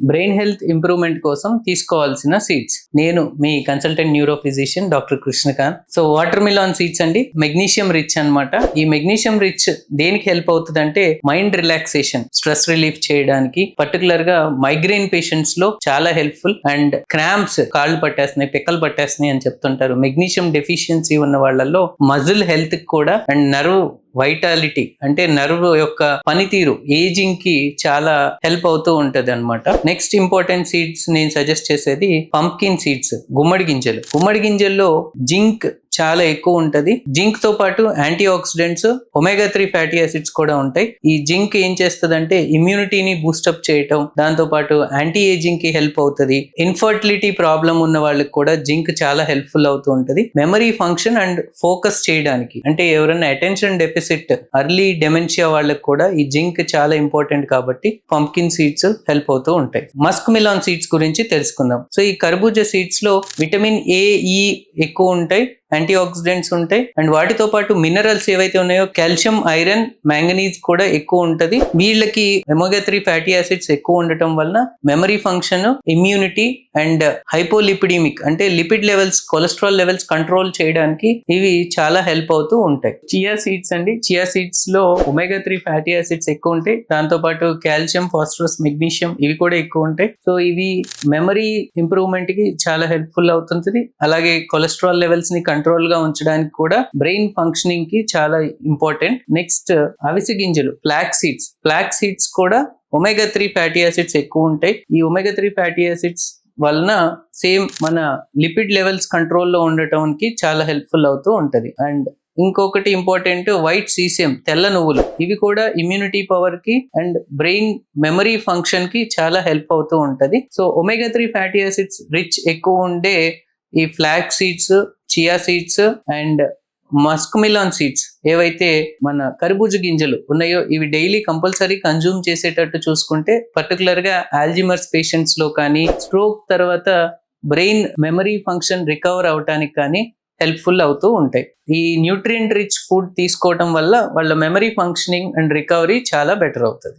Brain health improvement కోసం తీసుకోవాల్సిన seeds. నేను మీ consultant neuro physician doctor Krishnakant. So watermelon seeds అండి, మెగ్నీషియం రిచ్ అన్నమాట. ఈ మెగ్నీషియం రిచ్ దేనికి హెల్ప్ అవుతుంది అంటే మైండ్ రిలాక్సేషన్, స్ట్రెస్ రిలీఫ్ చేయడానికి, పర్టికులర్ గా మైగ్రేన్ పేషెంట్స్ లో చాలా హెల్ప్ఫుల్. అండ్ క్రాంప్స్, కాళ్ళు పట్టేస్తున్నాయి, పిక్కలు పట్టేస్తున్నాయి అని చెప్తుంటారు. మెగ్నీషియం డెఫిషియన్సీ ఉన్న వాళ్ళల్లో మజిల్ హెల్త్ కూడా అండ్ నర్వ్ వైటాలిటీ అంటే నర్వ్ యొక్క పనితీరు, ఏజింగ్ కి చాలా హెల్ప్ అవుతూ ఉంటది అనమాట. నెక్స్ట్ ఇంపార్టెంట్ సీడ్స్ నేను సజెస్ట్ చేసేది పంప్కిన్ సీడ్స్, గుమ్మడి గింజలు. గుమ్మడి గింజల్లో జింక్ చాలా ఎక్కువ ఉంటది. జింక్ తో పాటు antioxidants, omega 3 fatty acids కూడా ఉంటాయి. ఈ జింక్ ఏం చేస్తదంటే ఇమ్యూనిటీని బూస్టప్ చేయటం, దాంతో పాటు యాంటీ ఏజింగ్ కి హెల్ప్ అవుతుంది. ఇన్ఫర్టిలిటీ ప్రాబ్లం ఉన్న వాళ్ళకి కూడా జింక్ చాలా హెల్ప్ఫుల్ అవుతూ ఉంటది. మెమరీ ఫంక్షన్ అండ్ ఫోకస్ చేయడానికి, అంటే ఎవరైనా అటెన్షన్ డెఫిసిట్, అర్లీ డెమెన్షియా వాళ్ళకి కూడా ఈ జింక్ చాలా ఇంపార్టెంట్ కాబట్టి పంప్కిన్ సీడ్స్ హెల్ప్ అవుతూ ఉంటాయి. మస్క్ మిలాన్ సీడ్స్ గురించి తెలుసుకుందాం. సో ఈ కర్బూజా సీడ్స్ లో విటమిన్ ఏ, ఈ ఎక్కువ ఉంటాయి, యాంటీ ఆక్సిడెంట్స్ ఉంటాయి. అండ్ వాటితో పాటు మినరల్స్ ఏవైతే ఉన్నాయో కాల్షియం, ఐరన్, మ్యాంగనీస్ కూడా ఎక్కువ ఉంటది. వీళ్ళకి ఒమేగా 3 ఫ్యాటీ యాసిడ్స్ ఎక్కువ ఉండటం వలన మెమరీ ఫంక్షన్, ఇమ్యూనిటీ అండ్ హైపోలిపిడిమిక్ అంటే lipid levels, cholesterol levels control చేయడానికి ఇవి చాలా హెల్ప్ అవుతూ ఉంటాయి. చియా సీడ్స్ అండి, చియా సీడ్స్ లో ఒమేగా 3 ఫ్యాటీ యాసిడ్స్ ఎక్కువ ఉంటాయి. దాంతో పాటు కాల్షియం, ఫాస్ఫరస్, మెగ్నీషియం ఇవి కూడా ఎక్కువ ఉంటాయి. సో ఇవి మెమరీ ఇంప్రూవ్మెంట్ కి చాలా హెల్ప్ఫుల్ అవుతుంది. అలాగే కొలెస్ట్రాల్ లెవెల్స్ ని కంట్రోల్ గా ఉంచడానికి కూడా, బ్రెయిన్ ఫంక్షనింగ్ కి చాలా ఇంపార్టెంట్. నెక్స్ట్ అవిసె గింజలు, ఫ్లాక్ సీడ్స్. ఫ్లాక్ సీడ్స్ కూడా ఒమేగా 3 ఫ్యాటీ యాసిడ్స్ ఎక్కువ ఉంటాయి. ఈ ఒమేగా 3 ఫ్యాటీ యాసిడ్స్ వలన సేమ్ మన లిపిడ్ లెవెల్స్ కంట్రోల్లో ఉండటానికి చాలా హెల్ప్ఫుల్ అవుతూ ఉంటది. అండ్ ఇంకొకటి ఇంపార్టెంట్ వైట్ సీసెమ్, తెల్ల నువ్వులు. ఇవి కూడా ఇమ్యూనిటీ పవర్ కి అండ్ బ్రెయిన్ మెమరీ ఫంక్షన్ కి చాలా హెల్ప్ అవుతూ ఉంటది. So omega 3 fatty acids rich ఎక్కువ ఉండే ఈ flax seeds, chia seeds and musk melon seeds ఏవైతే మన కర్బూజ గింజలు ఉన్నాయో ఇవి డైలీ కంపల్సరీ కన్జ్యూమ్ చేసేటట్టు చూసుకుంటే, పర్టికులర్ గా ఆల్జిమర్స్ పేషెంట్స్ లో కానీ, స్ట్రోక్ తర్వాత బ్రెయిన్ మెమరీ ఫంక్షన్ రికవర్ అవటానికి కానీ హెల్ప్ఫుల్ అవుతూ ఉంటాయి. ఈ న్యూట్రియంట్ రిచ్ ఫుడ్ తీసుకోవటం వల్ల వాళ్ళ మెమరీ ఫంక్షనింగ్ అండ్ రికవరీ చాలా బెటర్ అవుతుంది.